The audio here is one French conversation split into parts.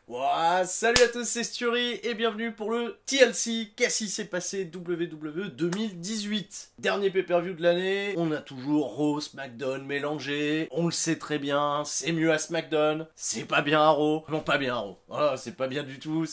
Ouah, salut à tous, c'est Sturi et bienvenue pour le TLC. Qu'est-ce qui s'est passé WWE 2018? Dernier pay-per-view de l'année, on a toujours Raw, SmackDown mélangés, on le sait très bien, c'est mieux à SmackDown, c'est pas bien à Raw, non pas bien à Raw, voilà, c'est pas bien du tout,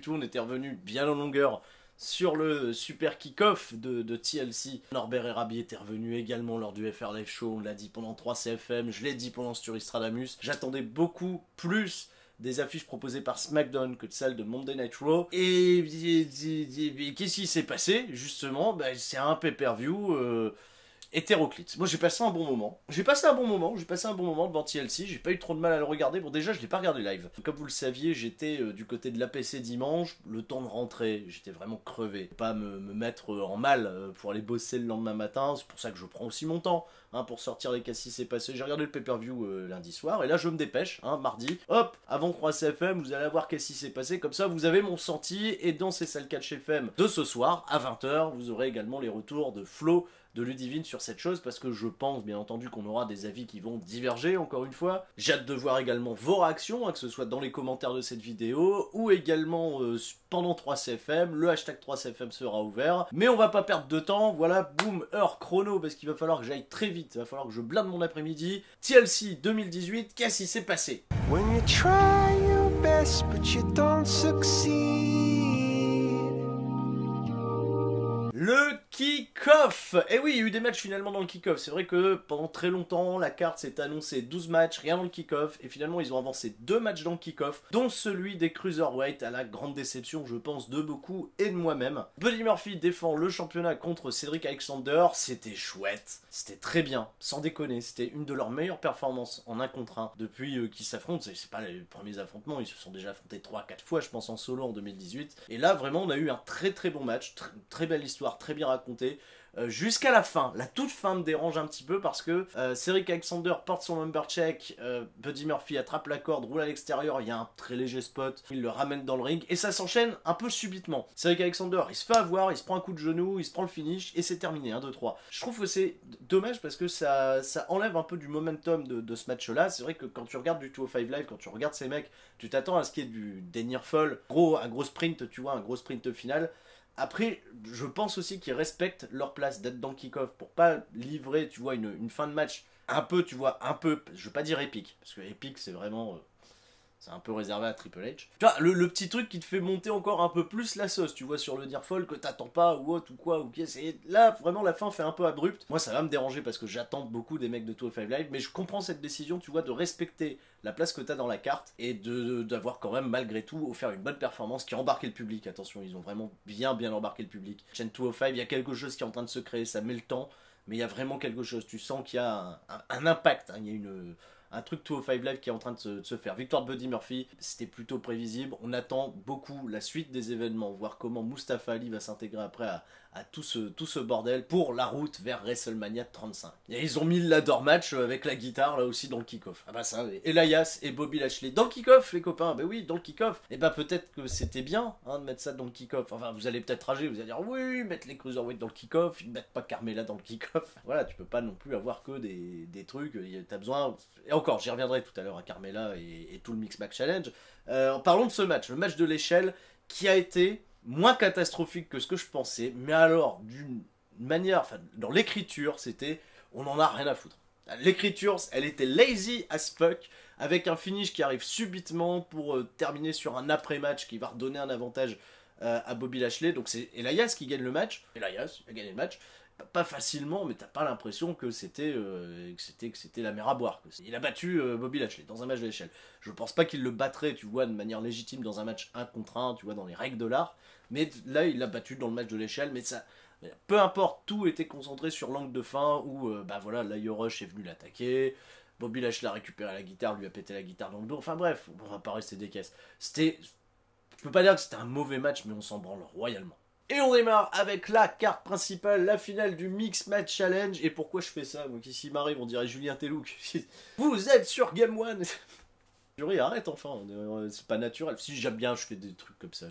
on était revenu bien en longueur sur le super kick-off de TLC. Norbert et Rabi étaient revenus également lors du FR Live Show, on l'a dit pendant 3 CFM, je l'ai dit pendant Sturistradamus, j'attendais beaucoup plus des affiches proposées par SmackDown que de celles de Monday Night Raw. Et qu'est-ce qui s'est passé, justement? C'est un pay-per-view hétéroclite. Moi j'ai passé un bon moment. J'ai passé un bon moment devant TLC, j'ai pas eu trop de mal à le regarder. Bon déjà je l'ai pas regardé live. Comme vous le saviez, j'étais du côté de l'APC dimanche, le temps de rentrer, j'étais vraiment crevé. Pas me mettre en mal pour aller bosser le lendemain matin, c'est pour ça que je prends aussi mon temps. Pour sortir les cassis s'est passé. J'ai regardé le pay-per-view lundi soir et là je me dépêche, mardi, hop, avant 3 CFM, vous allez voir qu'est-ce qui s'est passé, comme ça vous avez mon senti. Et dans ces salles catch FM de ce soir à 20h, vous aurez également les retours de Flo, de Ludivine sur cette chose, parce que je pense bien entendu qu'on aura des avis qui vont diverger encore une fois. J'ai hâte de voir également vos réactions, que ce soit dans les commentaires de cette vidéo ou également pendant 3CFM. Le hashtag 3CFM sera ouvert, mais on va pas perdre de temps. Voilà, boum, heure chrono, parce qu'il va falloir que j'aille très vite, il va falloir que je blinde mon après-midi. TLC 2018, qu'est-ce qui s'est passé? When you try your best but you don't succeed. Le kick-off. Et oui, il y a eu des matchs finalement dans le kick-off. C'est vrai que pendant très longtemps, la carte s'est annoncée 12 matchs, rien dans le kick-off. Et finalement, ils ont avancé 2 matchs dans le kick-off, dont celui des Cruiserweight, à la grande déception, je pense, de beaucoup et de moi-même. Buddy Murphy défend le championnat contre Cedric Alexander. C'était chouette. C'était très bien, sans déconner. C'était une de leurs meilleures performances en 1 contre 1 depuis qu'ils s'affrontent. C'est pas les premiers affrontements, ils se sont déjà affrontés 3-4 fois, je pense, en solo en 2018. Et là, vraiment, on a eu un très très bon match, très belle histoire, très bien raconté. Jusqu'à la fin, la toute fin me dérange un petit peu parce que Cedric Alexander porte son number check, Buddy Murphy attrape la corde, roule à l'extérieur, il y a un très léger spot, il le ramène dans le ring et ça s'enchaîne un peu subitement. Cedric Alexander, il se fait avoir, il se prend un coup de genou, il se prend le finish et c'est terminé, 1, 2, 3. Je trouve que c'est dommage parce que ça enlève un peu du momentum de ce match-là. C'est vrai que quand tu regardes du 205 Live, quand tu regardes ces mecs, tu t'attends à ce qu'il y ait des near fall, un gros sprint, tu vois, un gros sprint final. Après, je pense aussi qu'ils respectent leur place d'être dans le kick-off pour pas livrer, tu vois, une fin de match un peu, tu vois, un peu, je veux pas dire épique, parce que épique c'est vraiment, c'est un peu réservé à Triple H. Tu vois, le petit truc qui te fait monter encore un peu plus la sauce, tu vois, sur le Nearfall que t'attends pas, ou autre, ou quoi, ou qu'est-ce. Et là, vraiment, la fin fait un peu abrupte. Moi, ça va me déranger parce que j'attends beaucoup des mecs de 205 Live, mais je comprends cette décision, tu vois, de respecter la place que t'as dans la carte et d'avoir quand même, malgré tout, offert une bonne performance qui a embarqué le public. Attention, ils ont vraiment bien embarqué le public. Chaîne 205, il y a quelque chose qui est en train de se créer, ça met le temps, mais il y a vraiment quelque chose. Tu sens qu'il y a un impact, il y a un truc 205 Live qui est en train de se faire. Victoire de Buddy Murphy, c'était plutôt prévisible. On attend beaucoup la suite des événements, voir comment Mustafa Ali va s'intégrer après à tout ce bordel pour la route vers WrestleMania 35. Et ils ont mis le ladder match avec la guitare là aussi dans le kick-off. Ah bah ça, Elias et Bobby Lashley dans le kick-off les copains, bah oui, dans le kick-off. Et bah peut-être que c'était bien de mettre ça dans le kick-off. Enfin vous allez peut-être rager, vous allez dire oui, mettre les Cruiserweight dans le kick-off, ils mettent pas Carmella dans le kick-off. Voilà, tu peux pas non plus avoir que des trucs, t'as besoin... Et encore, j'y reviendrai tout à l'heure à Carmella et tout le Mix Match Challenge. Parlons de ce match, le match de l'échelle qui a été moins catastrophique que ce que je pensais, mais alors d'une manière, enfin dans l'écriture, c'était on en a rien à foutre. L'écriture, elle était lazy as fuck, avec un finish qui arrive subitement pour terminer sur un après-match qui va redonner un avantage à Bobby Lashley. Donc c'est Elias qui gagne le match. Elias a gagné le match. Pas facilement, mais t'as pas l'impression que c'était la mer à boire. Il a battu Bobby Lashley dans un match de l'échelle. Je pense pas qu'il le battrait, tu vois, de manière légitime dans un match 1 contre 1, tu vois, dans les règles de l'art. Mais là, il l'a battu dans le match de l'échelle, mais ça... Peu importe, tout était concentré sur l'angle de fin où, bah voilà, Lio Rush est venu l'attaquer, Bobby Lashley a récupéré la guitare, lui a pété la guitare dans le dos, enfin bref, on va pas rester des caisses. C'était... Je peux pas dire que c'était un mauvais match, mais on s'en branle royalement. Et on démarre avec la carte principale, la finale du Mix Match Challenge. Et pourquoi je fais ça? Moi, qu'ici m'arrive, on dirait Julien Telouk. Vous êtes sur Game One. Jury, arrête enfin, c'est pas naturel. Si j'aime bien, je fais des trucs comme ça.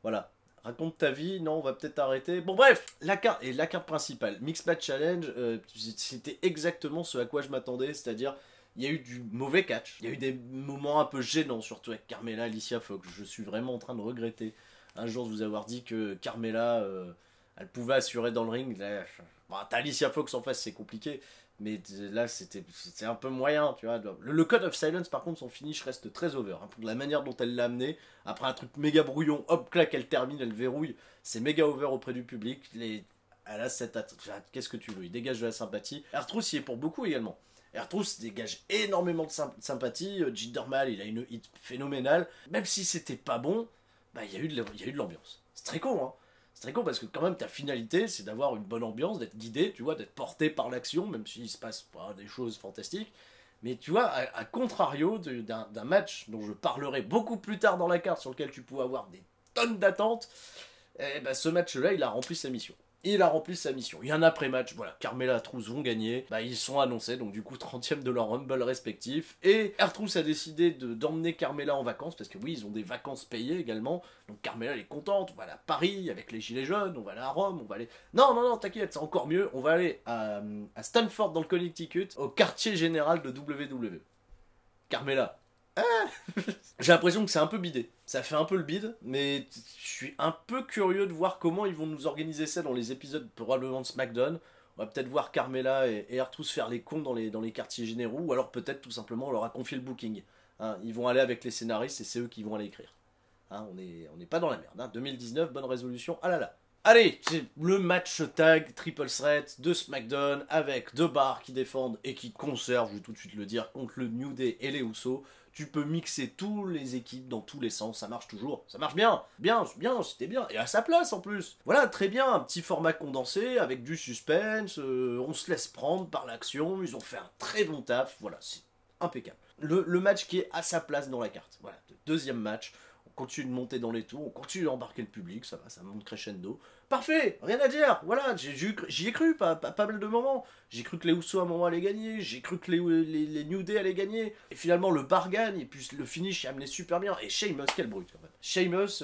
Voilà. Raconte ta vie, non, on va peut-être arrêter. Bon bref, la carte principale, Mix Match Challenge, c'était exactement ce à quoi je m'attendais, c'est-à-dire Il y a eu du mauvais catch, il y a eu des moments un peu gênants, surtout avec Carmella, Alicia Fox. Je suis vraiment en train de regretter un jour de vous avoir dit que Carmella, elle pouvait assurer dans le ring. Là, bon, t'as Alicia Fox en face, c'est compliqué. Mais là, c'était un peu moyen, tu vois. Le Code of Silence, par contre, son finish reste très over. Hein, pour la manière dont elle l'a amené. Après un truc méga brouillon, hop, clac, elle termine, elle verrouille. C'est méga over auprès du public. Elle a cette... Qu'est-ce que tu veux? Il dégage de la sympathie. R-Truth y est pour beaucoup également. R-Truth dégage énormément de sympathie. Jinder Mahal, il a une hit phénoménale. Même si c'était pas bon, bah, il y a eu de l'ambiance. C'est très con, hein. C'est très con parce que quand même ta finalité c'est d'avoir une bonne ambiance, d'être guidé, tu vois, d'être porté par l'action, même s'il se passe pas des choses fantastiques. Mais tu vois, à contrario d'un match dont je parlerai beaucoup plus tard dans la carte, sur lequel tu pouvais avoir des tonnes d'attentes, eh ben, ce match-là, il a rempli sa mission. Il a rempli sa mission. Il y a un après-match, voilà, Carmella et R-Truth vont gagner, bah, ils sont annoncés, donc du coup 30e de leur Rumble respectif, et R-Truth a décidé d'emmener Carmella en vacances, parce que oui, ils ont des vacances payées également, donc Carmella elle est contente, on va aller à Paris avec les Gilets jaunes, on va aller à Rome, on va aller... Non, t'inquiète, c'est encore mieux, on va aller à Stanford dans le Connecticut, au quartier général de WWE. Carmella. J'ai l'impression que c'est un peu bidé. Ça fait un peu le bide, mais je suis un peu curieux de voir comment ils vont nous organiser ça dans les épisodes probablement de SmackDown. On va peut-être voir Carmella et R-Truth faire les cons dans les quartiers généraux, ou alors peut-être tout simplement on leur a confié le booking. Hein, ils vont aller avec les scénaristes et c'est eux qui vont aller écrire. Hein, on n'est pas dans la merde. Hein. 2019, bonne résolution, ah là là. Allez, c'est le match tag triple threat de SmackDown avec deux bars qui défendent et qui conservent, je vais tout de suite le dire, contre le New Day et les Usos. Tu peux mixer toutes les équipes dans tous les sens, ça marche toujours, ça marche bien, c'était bien, et à sa place en plus. Voilà, très bien, un petit format condensé avec du suspense, on se laisse prendre par l'action, ils ont fait un très bon taf, voilà, c'est impeccable. Le match qui est à sa place dans la carte, voilà, deuxième match. On continue de monter dans les tours, on continue d'embarquer le public, ça va, ça monte crescendo. Parfait, rien à dire, voilà, j'y ai cru, pas mal de moments. J'ai cru que les Usos à un moment allaient gagner, j'ai cru que les New Day allaient gagner. Et finalement, le bar gagne, et puis le finish est amené super bien. Et Sheamus, quel brut quand même. Sheamus,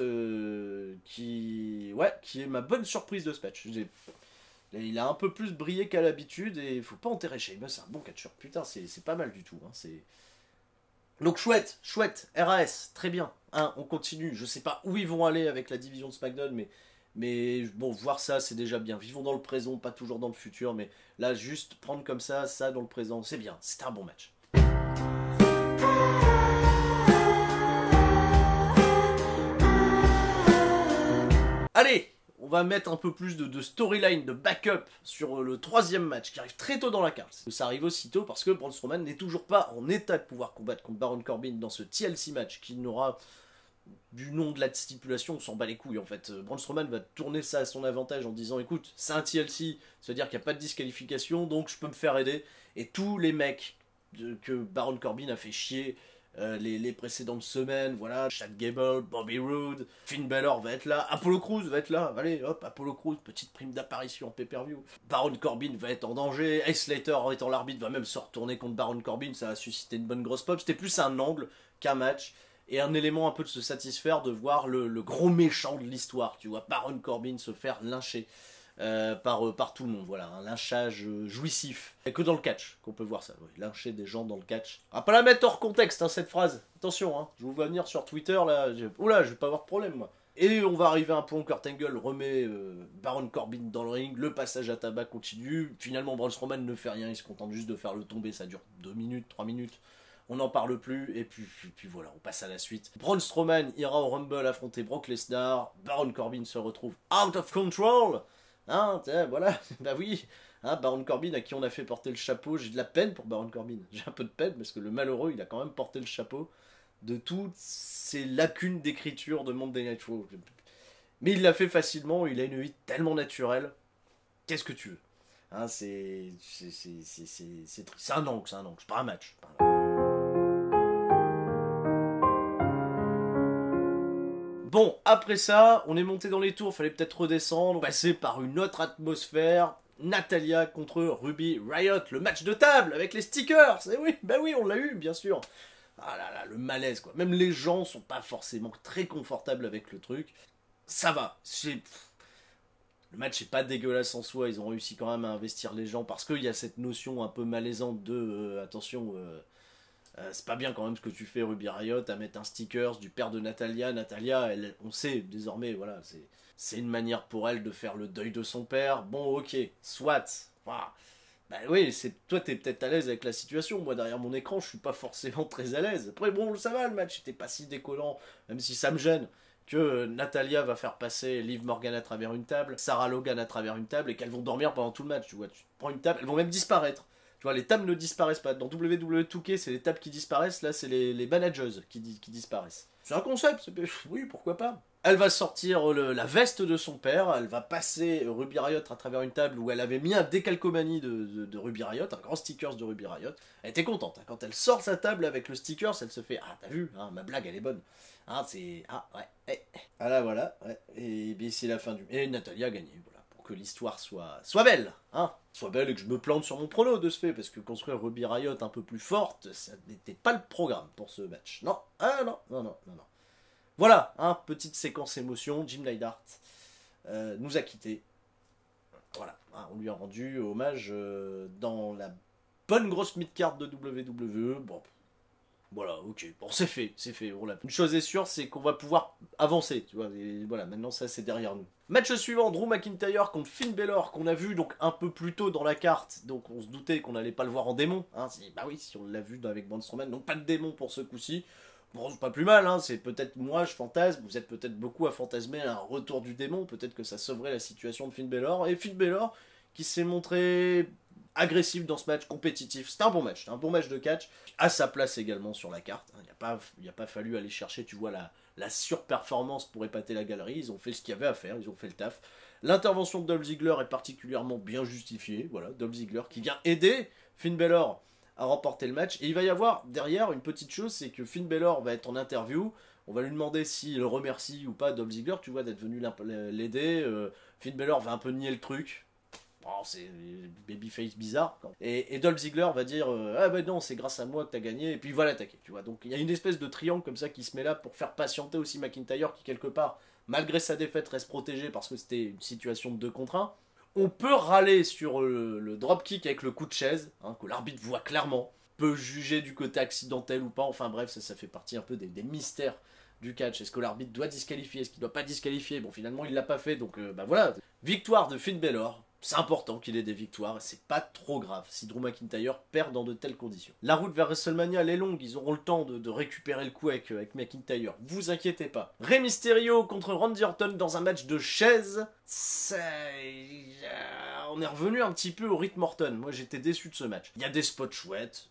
qui est ma bonne surprise de ce match. Il a un peu plus brillé qu'à l'habitude, et faut pas enterrer Sheamus, c'est un bon catcheur. Putain, c'est pas mal du tout, hein, c'est... Donc chouette, RAS, très bien, hein, on continue, je sais pas où ils vont aller avec la division de SmackDown, mais bon, voir ça c'est déjà bien, vivons dans le présent, pas toujours dans le futur, mais là juste prendre comme ça dans le présent, c'est bien, c'est un bon match. Allez, on va mettre un peu plus de storyline, de backup sur le troisième match qui arrive très tôt dans la carte. Ça arrive aussitôt parce que Braun Strowman n'est toujours pas en état de pouvoir combattre contre Baron Corbin dans ce TLC match qui n'aura du nom de la stipulation, on s'en bat les couilles en fait. Braun Strowman va tourner ça à son avantage en disant écoute, c'est un TLC, ça veut dire qu'il n'y a pas de disqualification donc je peux me faire aider. Et tous les mecs que Baron Corbin a fait chier les précédentes semaines, voilà, Chad Gable, Bobby Roode, Finn Balor va être là, Apollo Crews va être là, allez hop, Apollo Crews, petite prime d'apparition en pay-per-view. Baron Corbin va être en danger, Ace Slater en étant l'arbitre va même se retourner contre Baron Corbin, ça va susciter une bonne grosse pop, c'était plus un angle qu'un match, et un élément un peu de se satisfaire de voir le gros méchant de l'histoire, tu vois, Baron Corbin se faire lyncher. Par tout le monde, voilà, un lynchage jouissif. Et que dans le catch qu'on peut voir ça, oui, lyncher des gens dans le catch. Ah, pas la mettre hors contexte, hein, cette phrase. Attention, hein, je vous vois venir sur Twitter, là, oula, je vais pas avoir de problème, moi. Et on va arriver à un point où Kurt Angle remet Baron Corbin dans le ring, le passage à tabac continue, finalement Braun Strowman ne fait rien, il se contente juste de faire le tomber, ça dure 2 minutes, 3 minutes. On n'en parle plus, et puis voilà, on passe à la suite. Braun Strowman ira au Rumble affronter Brock Lesnar, Baron Corbin se retrouve out of control. Hein, voilà, bah oui, hein, Baron Corbin à qui on a fait porter le chapeau, j'ai de la peine pour Baron Corbin, j'ai un peu de peine parce que le malheureux il a quand même porté le chapeau de toutes ces lacunes d'écriture de Monday Night Raw. Mais il l'a fait facilement, il a une hit tellement naturelle, qu'est-ce que tu veux, hein, c'est un angle, c'est pas un match. Bon, après ça, on est monté dans les tours, fallait peut-être redescendre, passer par une autre atmosphère. Natalia contre Ruby Riott, le match de table avec les stickers. Et oui, bah oui, on l'a eu, bien sûr. Ah là là, le malaise quoi. Même les gens sont pas forcément très confortables avec le truc. Ça va, le match est pas dégueulasse en soi, ils ont réussi quand même à investir les gens parce qu'il y a cette notion un peu malaisante de attention. C'est pas bien quand même ce que tu fais, Ruby Riot, à mettre un stickers du père de Natalia. Natalia, on sait désormais, voilà, c'est une manière pour elle de faire le deuil de son père. Bon, ok, soit. Voilà. Bah oui, toi t'es peut-être à l'aise avec la situation, moi derrière mon écran je suis pas forcément très à l'aise. Après bon ça va, le match était pas si décollant, même si ça me gêne que Natalia va faire passer Liv Morgan à travers une table, Sarah Logan à travers une table et qu'elles vont dormir pendant tout le match, tu vois, tu prends une table, elles vont même disparaître. Tu vois, les tables ne disparaissent pas. Dans WWE 2K, c'est les tables qui disparaissent, là c'est les managers qui disparaissent. C'est un concept, oui, pourquoi pas. Elle va sortir la veste de son père, elle va passer Ruby Riot à travers une table où elle avait mis un décalcomanie de Ruby Riot, un grand stickers de Ruby Riot. Elle était contente, hein. Quand elle sort sa table avec le stickers, elle se fait « Ah, t'as vu, hein, ma blague, elle est bonne. Hein, c'est... Ah, ouais, Ah là, voilà, ouais. Et bien c'est la fin du... Et Natalia a gagné, voilà, pour que l'histoire soit belle, hein. Soit belle et que je me plante sur mon prono de ce fait, parce que construire Ruby Riot un peu plus forte, ça n'était pas le programme pour ce match. Non, ah non. Voilà, hein, petite séquence émotion, Jim Neidhart nous a quittés. Voilà, hein, on lui a rendu hommage dans la bonne grosse mid-card de WWE. Bon, voilà, ok, bon c'est fait. Une chose est sûre, c'est qu'on va pouvoir avancer, tu vois, et voilà, maintenant ça c'est derrière nous. Match suivant, Drew McIntyre contre Finn Balor, qu'on a vu donc un peu plus tôt dans la carte, donc on se doutait qu'on allait pas le voir en démon, hein, bah oui, si on l'a vu avec Braun Strowman, donc pas de démon pour ce coup-ci. Bon, c'est pas plus mal, hein, c'est peut-être moi, je fantasme, vous êtes peut-être beaucoup à fantasmer un retour du démon, peut-être que ça sauverait la situation de Finn Balor, et Finn Balor qui s'est montré agressif dans ce match, compétitif, c'était un bon match de catch, à sa place également sur la carte, il n'y a pas fallu aller chercher, tu vois, la surperformance pour épater la galerie, ils ont fait ce qu'il y avait à faire, ils ont fait le taf. L'intervention de Dolph Ziggler est particulièrement bien justifiée, voilà, Dolph Ziggler qui vient aider Finn Balor à remporter le match. Et il va y avoir derrière une petite chose, c'est que Finn Balor va être en interview. On va lui demander s'il remercie ou pas Dolph Ziggler, tu vois, d'être venu l'aider. Finn Balor va un peu nier le truc. Bon, c'est babyface bizarre. Et Dolph Ziggler va dire ah ben non, c'est grâce à moi que t'as gagné. Et puis il va l'attaquer, tu vois. Donc il y a une espèce de triangle comme ça qui se met là pour faire patienter aussi McIntyre qui quelque part, malgré sa défaite, reste protégé parce que c'était une situation de 2 contre 1. On peut râler sur le dropkick avec le coup de chaise, hein, que l'arbitre voit clairement, peut juger du côté accidentel ou pas, enfin bref, ça fait partie un peu des mystères du catch. Est-ce que l'arbitre doit disqualifier, est-ce qu'il doit pas disqualifier? Bon, finalement, il l'a pas fait, donc bah voilà. Victoire de Finn Balor. C'est important qu'il ait des victoires, et c'est pas trop grave si Drew McIntyre perd dans de telles conditions. La route vers WrestleMania, elle est longue, ils auront le temps de récupérer le coup avec McIntyre, vous inquiétez pas. Rey Mysterio contre Randy Orton dans un match de chaise, on est revenu un petit peu au rythme Orton, moi j'étais déçu de ce match. Il y a des spots chouettes,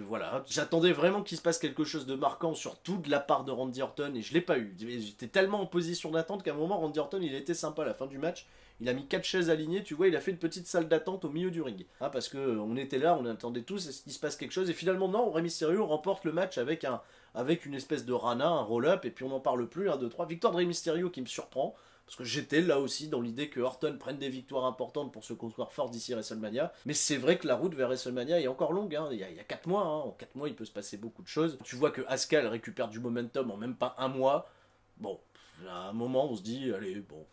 voilà, j'attendais vraiment qu'il se passe quelque chose de marquant, surtout de la part de Randy Orton, et je l'ai pas eu. J'étais tellement en position d'attente qu'à un moment, Randy Orton, il était sympa à la fin du match. Il a mis 4 chaises alignées, tu vois, il a fait une petite salle d'attente au milieu du ring. Hein, parce que on était là, on attendait tous, est-ce qu'il se passe quelque chose? Et finalement, non, Rey Mysterio remporte le match avec une espèce de rana, un roll-up, et puis on n'en parle plus, 1, 2, 3. Victoire de Rey Mysterio qui me surprend, parce que j'étais là aussi dans l'idée que Orton prenne des victoires importantes pour se construire fort d'ici WrestleMania. Mais c'est vrai que la route vers WrestleMania est encore longue, hein. Il y a 4 mois, hein. En 4 mois il peut se passer beaucoup de choses. Tu vois que Asuka elle récupère du momentum en même pas 1 mois. Bon, à un moment on se dit, allez, bon,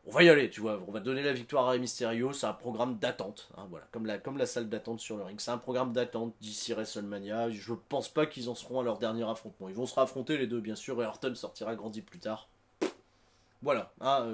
on va y aller, tu vois, on va donner la victoire à Rey Mysterio, c'est un programme d'attente, hein, voilà, comme la salle d'attente sur le ring, c'est un programme d'attente d'ici WrestleMania, je pense pas qu'ils en seront à leur dernier affrontement, ils vont se raffronter les deux bien sûr, et Orton sortira grandi plus tard. Voilà, hein,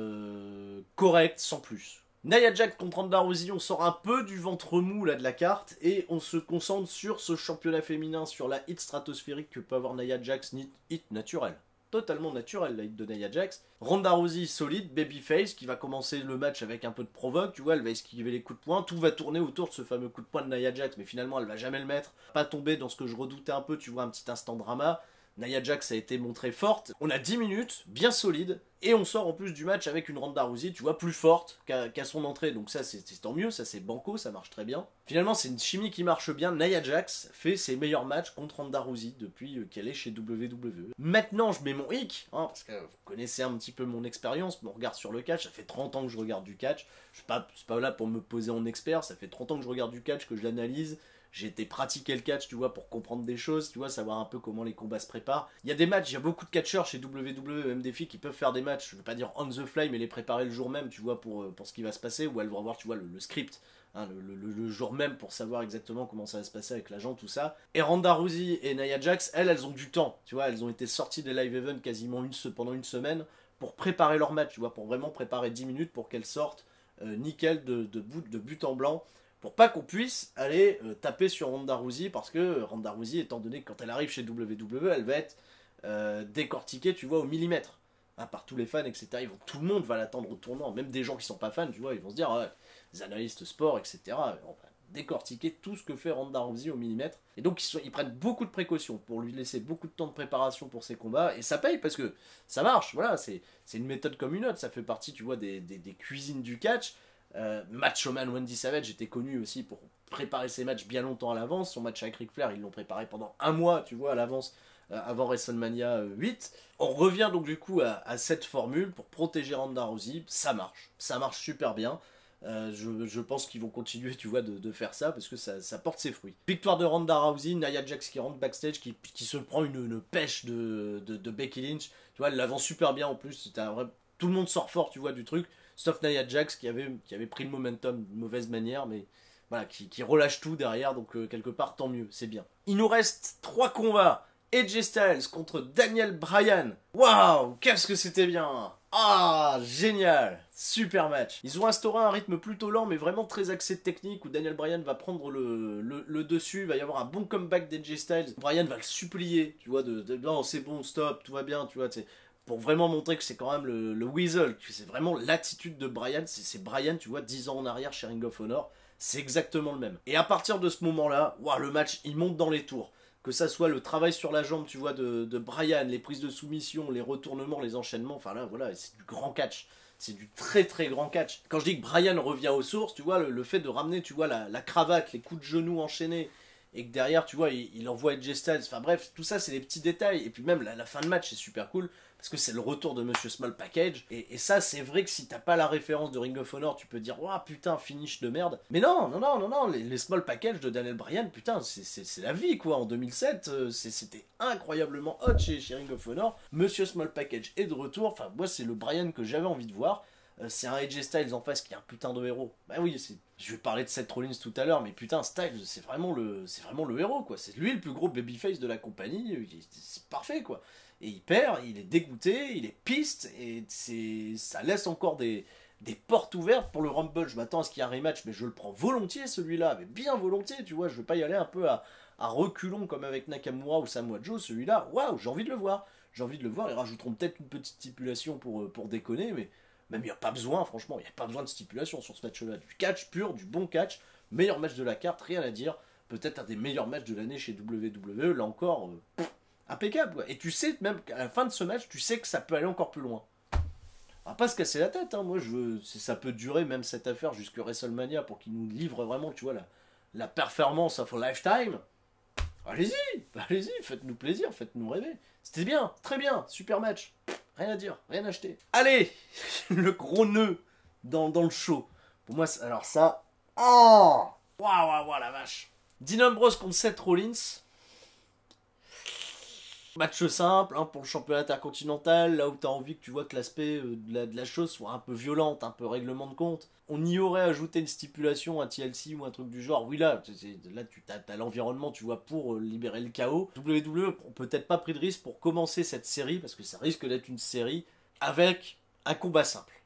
correct, sans plus. Nia Jax contre Ronda Rousey, on sort un peu du ventre mou là de la carte, et on se concentre sur ce championnat féminin, sur la hit stratosphérique que peut avoir Nia Jax, hit naturelle. Totalement naturel la hit de Nia Jax. Ronda Rousey solide, babyface, qui va commencer le match avec un peu de provoque, tu vois, elle va esquiver les coups de poing, tout va tourner autour de ce fameux coup de poing de Nia Jax, mais finalement elle va jamais le mettre, pas tomber dans ce que je redoutais un peu, tu vois, un petit instant drama. Nia Jax a été montrée forte, on a 10 minutes, bien solide, et on sort en plus du match avec une Ronda Rousey, tu vois, plus forte qu'à son entrée, donc ça c'est tant mieux, ça c'est banco, ça marche très bien. Finalement c'est une chimie qui marche bien, Nia Jax fait ses meilleurs matchs contre Ronda Rousey depuis qu'elle est chez WWE. Maintenant je mets mon hic, hein, parce que vous connaissez un petit peu mon expérience, mon regard sur le catch, ça fait 30 ans que je regarde du catch, je suis pas là pour me poser en expert, ça fait 30 ans que je regarde du catch, que je l'analyse. J'ai été pratiquer le catch, tu vois, pour comprendre des choses, tu vois, savoir un peu comment les combats se préparent. Il y a des matchs, il y a beaucoup de catcheurs chez WWE, même des filles qui peuvent faire des matchs, je veux pas dire on the fly, mais les préparer le jour même, tu vois, pour ce qui va se passer, où elles vont avoir, tu vois, le script hein, le jour même pour savoir exactement comment ça va se passer avec l'agent, tout ça. Et Ronda Rousey et Nia Jax, elles ont du temps, tu vois, elles ont été sorties des live events quasiment pendant une semaine pour préparer leur match, tu vois, pour vraiment préparer 10 minutes pour qu'elles sortent nickel de but en blanc, pour pas qu'on puisse aller taper sur Ronda Rousey, parce que Ronda Rousey, étant donné que quand elle arrive chez WWE, elle va être décortiquée, tu vois, au millimètre. Hein, par tous les fans, etc. Tout le monde va l'attendre au tournant, même des gens qui sont pas fans, tu vois, ils vont se dire, ouais, les analystes sport, etc. On va décortiquer tout ce que fait Ronda Rousey au millimètre. Et donc ils prennent beaucoup de précautions pour lui laisser beaucoup de temps de préparation pour ses combats, et ça paye parce que ça marche, voilà, c'est une méthode comme une autre, ça fait partie, tu vois, des cuisines du catch. Macho Man Wendy Savage était connu aussi pour préparer ses matchs bien longtemps à l'avance. Son match avec Ric Flair, ils l'ont préparé pendant un mois, tu vois, à l'avance, avant WrestleMania 8. On revient donc du coup à cette formule pour protéger Ronda Rousey. Ça marche super bien. Je pense qu'ils vont continuer, tu vois, de faire ça parce que ça porte ses fruits. Victoire de Ronda Rousey, Nia Jax qui rentre backstage, qui se prend une pêche de Becky Lynch. Tu vois, elle l'avance super bien en plus. Tout le monde sort fort, tu vois, du truc. Sauf Nia Jax qui avait pris le momentum d'une mauvaise manière, mais voilà, qui relâche tout derrière, donc quelque part tant mieux, c'est bien. Il nous reste 3 combats. AJ Styles contre Daniel Bryan. Waouh, qu'est-ce que c'était bien! Ah, génial! Super match. Ils ont instauré un rythme plutôt lent, mais vraiment très axé technique, où Daniel Bryan va prendre le dessus, il va y avoir un bon comeback d'AJ Styles. Bryan va le supplier, tu vois, non, c'est bon, stop, tout va bien, tu vois, pour vraiment montrer que c'est quand même le Weasel, que c'est vraiment l'attitude de Bryan, c'est Bryan, tu vois, 10 ans en arrière chez Ring of Honor, c'est exactement le même. Et à partir de ce moment-là, wow, le match, il monte dans les tours. Que ça soit le travail sur la jambe, tu vois, de Bryan, les prises de soumission, les retournements, les enchaînements, enfin là, voilà, c'est du grand catch. C'est du très très grand catch. Quand je dis que Bryan revient aux sources, tu vois, le fait de ramener, tu vois, la cravate, les coups de genoux enchaînés, et que derrière, tu vois, il envoie AJ Styles, enfin bref, tout ça, c'est des petits détails. Et puis même, la fin de match, c'est super cool, parce que c'est le retour de Monsieur Small Package, et ça, c'est vrai que si t'as pas la référence de Ring of Honor, tu peux dire, ouah, putain, finish de merde. Mais non, les Small Package de Daniel Bryan, putain, c'est la vie, quoi. En 2007, c'était incroyablement hot chez Ring of Honor. Monsieur Small Package est de retour, enfin, moi, c'est le Bryan que j'avais envie de voir. C'est un AJ Styles en face qui est un putain de héros. Bah oui, je vais parler de Seth Rollins tout à l'heure, mais putain, Styles, c'est vraiment le héros, quoi. C'est lui le plus gros babyface de la compagnie, c'est parfait, quoi. Et il perd, il est dégoûté, il est piste, et ça laisse encore des portes ouvertes pour le Rumble. Je m'attends à ce qu'il y ait un rematch, mais je le prends volontiers, celui-là, mais bien volontiers, tu vois. Je veux pas y aller un peu à reculons comme avec Nakamura ou Samoa Joe, celui-là, waouh, j'ai envie de le voir. J'ai envie de le voir, ils rajouteront peut-être une petite stipulation pour déconner, mais même il n'y a pas besoin, franchement, il n'y a pas besoin de stipulation sur ce match-là. Du catch pur, du bon catch, meilleur match de la carte, rien à dire. Peut-être un des meilleurs matchs de l'année chez WWE, là encore, impeccable, quoi. Et tu sais, même qu'à la fin de ce match, tu sais que ça peut aller encore plus loin. On va pas se casser la tête, hein. Moi, ça peut durer même cette affaire jusqu'à WrestleMania pour qu'ils nous livrent vraiment, tu vois, la performance of a lifetime. Allez-y, faites-nous plaisir, faites-nous rêver. C'était bien, très bien, super match. Rien à dire, rien à acheter. Allez, le gros nœud dans le show. Pour moi, alors ça... Oh, waouh, la vache. Dean Ambrose contre Seth Rollins. Match simple, hein, pour le championnat intercontinental, là où tu as envie que tu vois que l'aspect de la chose soit un peu violente, un peu règlement de compte. On y aurait ajouté une stipulation, un TLC ou un truc du genre. Oui, là tu as l'environnement, tu vois, pour libérer le chaos. WWE n'a peut-être pas pris de risque pour commencer cette série, parce que ça risque d'être une série avec un combat simple.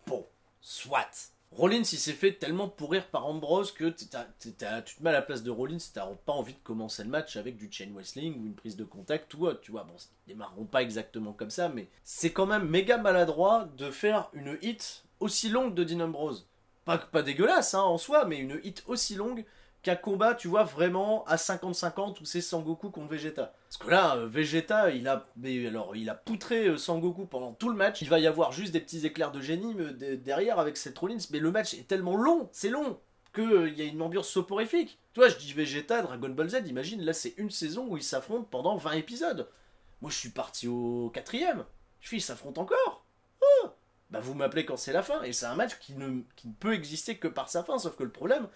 Bon, soit. Rollins, il s'est fait tellement pourrir par Ambrose que tu te mets à la place de Rollins, t'as pas envie de commencer le match avec du chain wrestling ou une prise de contact ou autre, tu vois. Bon, ils démarreront pas exactement comme ça, mais c'est quand même méga maladroit de faire une hit aussi longue de Dean Ambrose. Pas dégueulasse, hein, en soi, mais une hit aussi longue qu'un combat, tu vois, vraiment à 50-50 où c'est Sangoku contre Vegeta. Parce que là, Vegeta, il a poutré Sangoku pendant tout le match. Il va y avoir juste des petits éclairs de génie derrière avec Seth Rollins, mais le match est tellement long, c'est long, qu'il y a une ambiance soporifique. Tu vois, je dis Vegeta, Dragon Ball Z, imagine, là c'est une saison où ils s'affrontent pendant 20 épisodes. Moi je suis parti au 4ème. Je fais, ils s'affrontent encore. Oh, bah vous m'appelez quand c'est la fin. Et c'est un match qui ne peut exister que par sa fin, sauf que le problème,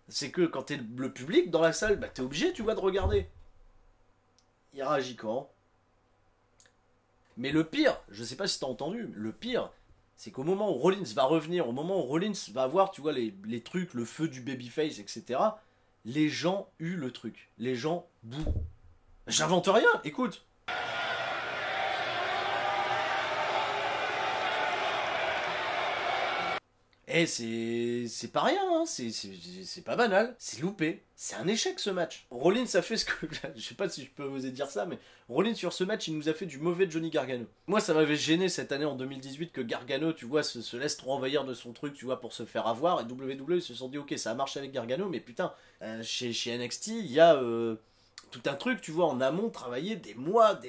c'est que quand t'es le public dans la salle, bah t'es obligé, tu vois, de regarder. Il réagit quand? Mais le pire, je sais pas si t'as entendu, le pire, c'est qu'au moment où Rollins va revenir, au moment où Rollins va avoir, tu vois, les trucs, le feu du babyface, etc., les gens eut le truc. Les gens bouent. J'invente rien, écoute. Eh, c'est pas rien, hein. C'est pas banal, c'est loupé, c'est un échec ce match. Rollins a fait ce que... Je sais pas si je peux oser dire ça, mais Rollins sur ce match, il nous a fait du mauvais Johnny Gargano. Moi, ça m'avait gêné cette année en 2018 que Gargano, tu vois, se laisse trop envahir de son truc, tu vois, pour se faire avoir, et WWE se sont dit, ok, ça a marché avec Gargano, mais putain, chez NXT, il y a... tout un truc, tu vois, en amont, travailler des mois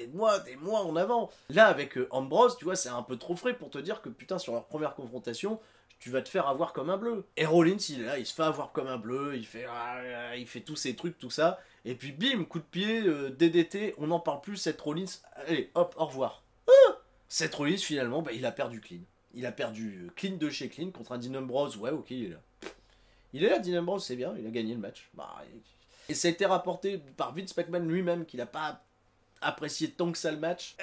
en avant. Là, avec Ambrose, tu vois, c'est un peu trop frais pour te dire que, putain, sur leur première confrontation, tu vas te faire avoir comme un bleu. Et Rollins, il est là, il se fait avoir comme un bleu, il fait tous ces trucs, tout ça, et puis bim, coup de pied, DDT, on n'en parle plus, Seth Rollins, allez, hop, au revoir. Seth Rollins, finalement, bah, il a perdu clean. Il a perdu clean de chez clean contre un Dean Ambrose, ouais, ok, il est là. Il est là, Dean Ambrose, c'est bien, il a gagné le match. Bah, et ça a été rapporté par Vince McMahon lui-même, qu'il n'a pas apprécié tant que ça le match.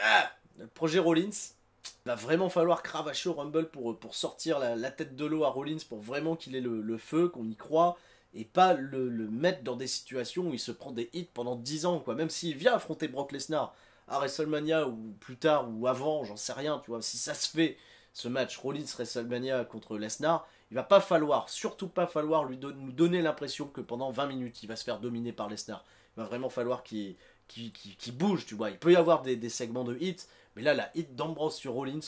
Le projet Rollins, il va vraiment falloir cravacher au Rumble pour sortir la tête de l'eau à Rollins, pour vraiment qu'il ait le feu, qu'on y croit, et pas le mettre dans des situations où il se prend des hits pendant 10 ans, quoi. Même s'il vient affronter Brock Lesnar à WrestleMania, ou plus tard, ou avant, j'en sais rien, tu vois, si ça se fait, ce match Rollins WrestleMania contre Lesnar, il va pas falloir, surtout pas falloir nous donner l'impression que pendant 20 minutes, il va se faire dominer par Lesnar. Il va vraiment falloir qu'il bouge, tu vois. Il peut y avoir des segments de hits, mais là, la hit d'Ambrose sur Rollins,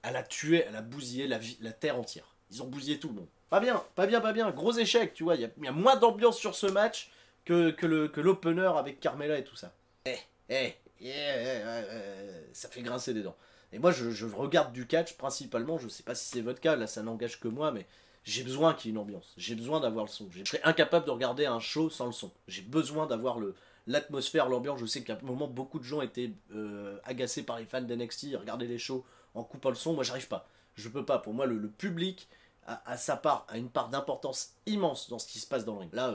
elle a tué, elle a bousillé la terre entière. Ils ont bousillé tout le monde. Pas bien, pas bien, pas bien. Gros échec, tu vois. Il y a moins d'ambiance sur ce match que l'opener avec Carmella et tout ça. Ça fait grincer des dents. Et moi, je regarde du catch principalement. Je sais pas si c'est votre cas, là, ça n'engage que moi, mais j'ai besoin qu'il y ait une ambiance. J'ai besoin d'avoir le son. Je serais incapable de regarder un show sans le son. J'ai besoin d'avoir l'atmosphère, l'ambiance. Je sais qu'à un moment, beaucoup de gens étaient agacés par les fans d'NXT, ils regardaient les shows en coupant le son. Moi, j'arrive pas. Je peux pas. Pour moi, le public a une part d'importance immense dans ce qui se passe dans le ring. Là,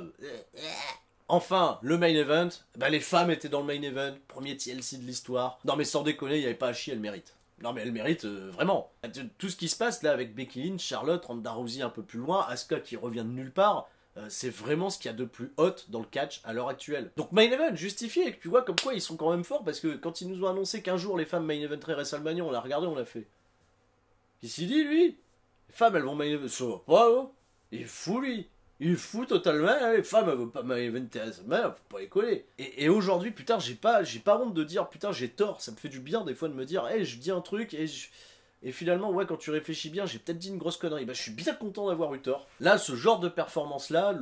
enfin, le main event. Bah, les femmes étaient dans le main event. Premier TLC de l'histoire. Non, mais sans déconner, il n'y avait pas à chier, elles méritent. Non, mais elles méritent vraiment. Tout ce qui se passe là avec Becky Lynch, Charlotte, Ronda Rousey un peu plus loin, Asuka qui revient de nulle part. C'est vraiment ce qu'il y a de plus hot dans le catch à l'heure actuelle. Donc main event justifié, tu vois comme quoi ils sont quand même forts, parce que quand ils nous ont annoncé qu'un jour les femmes main eventeraient WrestleMania, on l'a regardé, on l'a fait. Qu'est-ce qu'il dit lui? Les femmes elles vont main event, ça va pas, hein. Il est fou lui. Il est fou totalement, hein. Les femmes elles veulent pas main eventer WrestleMania, faut pas les coller. Et aujourd'hui, putain, j'ai pas honte de dire, putain, j'ai tort, ça me fait du bien des fois de me dire, hey, je dis un truc et finalement, ouais, quand tu réfléchis bien, j'ai peut-être dit une grosse connerie. Bah, je suis bien content d'avoir eu tort. Là, ce genre de performance-là,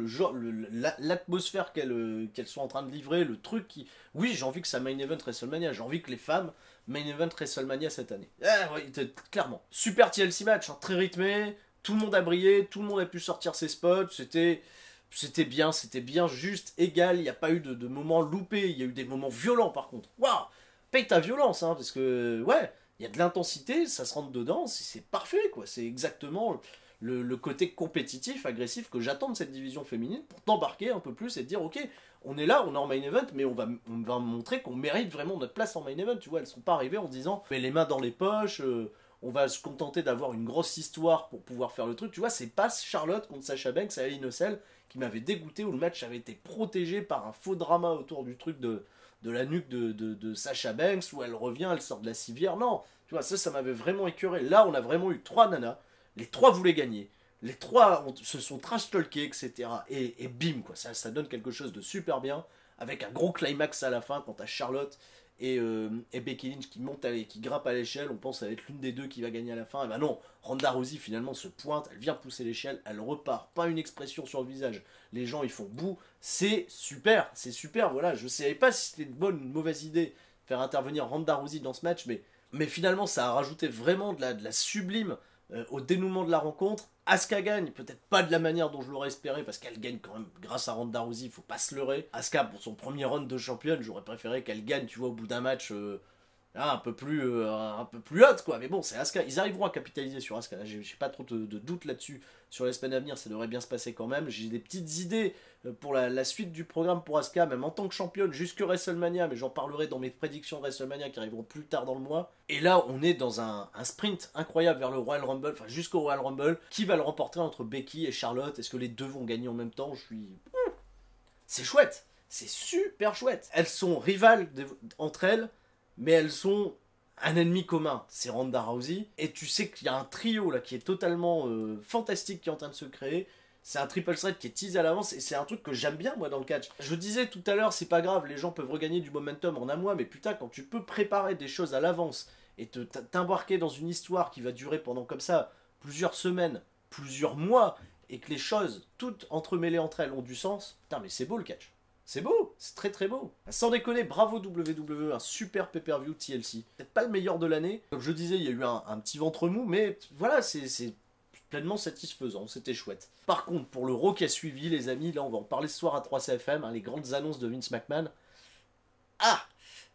l'atmosphère qu'elles sont en train de livrer, le truc qui... Oui, j'ai envie que ça main event WrestleMania. J'ai envie que les femmes main event WrestleMania cette année. Ah, ouais, clairement. Super TLC match, hein, très rythmé. Tout le monde a brillé, tout le monde a pu sortir ses spots. C'était bien juste, égal. Il n'y a pas eu de moments loupés. Il y a eu des moments violents, par contre. Waouh! Paye ta violence, hein, parce que... Ouais, il y a de l'intensité, ça se rentre dedans, c'est parfait, quoi. C'est exactement le côté compétitif, agressif que j'attends de cette division féminine pour t'embarquer un peu plus et te dire, ok, on est là, on est en main event, mais on va montrer qu'on mérite vraiment notre place en main event, tu vois. Elles sont pas arrivées en disant, mais les mains dans les poches, on va se contenter d'avoir une grosse histoire pour pouvoir faire le truc, tu vois. C'est pas Charlotte contre Sasha Banks à Hell in a Cell qui m'avait dégoûté, où le match avait été protégé par un faux drama autour du truc de la nuque de Sasha Banks, où elle revient, elle sort de la civière. Non, tu vois, ça m'avait vraiment écœuré. Là, on a vraiment eu 3 nanas, les 3 voulaient gagner, les 3 se sont trash-talkés, etc. Et bim, quoi, ça donne quelque chose de super bien, avec un gros climax à la fin, quand t'as Charlotte et Becky Lynch qui qui grimpent à l'échelle. On pense que ça va être l'une des deux qui va gagner à la fin. Et ben non, Ronda Rousey finalement se pointe, elle vient pousser l'échelle, elle repart, pas une expression sur le visage. Les gens ils font boue, c'est super, voilà. Je savais pas si c'était une bonne ou une mauvaise idée de faire intervenir Ronda Rousey dans ce match, mais finalement ça a rajouté vraiment de la sublime au dénouement de la rencontre. Asuka gagne, peut-être pas de la manière dont je l'aurais espéré, parce qu'elle gagne quand même grâce à Ronda Rousey, il faut pas se leurrer. Asuka, pour son premier run de championne, j'aurais préféré qu'elle gagne, tu vois, au bout d'un match, un peu plus haute, quoi. Mais bon, c'est Asuka. Ils arriveront à capitaliser sur Asuka. J'ai pas trop de doute là-dessus. Sur les semaines à venir, ça devrait bien se passer quand même. J'ai des petites idées pour la suite du programme pour Asuka, même en tant que championne, jusque WrestleMania. Mais j'en parlerai dans mes prédictions de WrestleMania qui arriveront plus tard dans le mois. Et là, on est dans un sprint incroyable vers le Royal Rumble, enfin jusqu'au Royal Rumble. Qui va le remporter entre Becky et Charlotte? Est-ce que les deux vont gagner en même temps? C'est chouette. C'est super chouette. Elles sont rivales entre elles, mais elles sont un ennemi commun, c'est Ronda Rousey. Et tu sais qu'il y a un trio là qui est totalement fantastique qui est en train de se créer. C'est un triple threat qui est teasé à l'avance et c'est un truc que j'aime bien moi dans le catch. Je disais tout à l'heure, c'est pas grave, les gens peuvent regagner du momentum en un mois, mais putain, quand tu peux préparer des choses à l'avance et t'embarquer dans une histoire qui va durer pendant comme ça plusieurs semaines, plusieurs mois, et que les choses toutes entremêlées entre elles ont du sens, putain, mais c'est beau le catch. C'est beau, c'est très très beau. Sans déconner, bravo WWE, un super pay-per-view TLC. Peut-être pas le meilleur de l'année. Comme je disais, il y a eu un petit ventre mou, mais voilà, c'est pleinement satisfaisant, c'était chouette. Par contre, pour le Raw qui a suivi, les amis, là on va en parler ce soir à 3CFM, hein, les grandes annonces de Vince McMahon. Ah,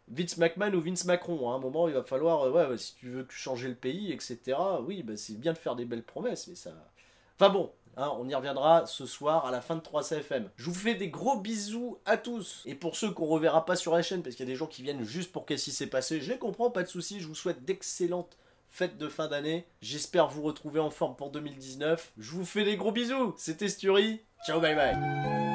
Vince McMahon ou Vince Macron, hein, à un moment il va falloir, ouais, si tu veux changer le pays, etc. Oui, bah, c'est bien de faire des belles promesses, mais ça... Enfin bon, hein, on y reviendra ce soir à la fin de 3CFM. Je vous fais des gros bisous à tous. Et pour ceux qu'on reverra pas sur la chaîne, parce qu'il y a des gens qui viennent juste pour qu'est-ce qui s'est passé, je les comprends, pas de soucis. Je vous souhaite d'excellentes fêtes de fin d'année. J'espère vous retrouver en forme pour 2019. Je vous fais des gros bisous. C'était Sturi. Ciao, bye bye.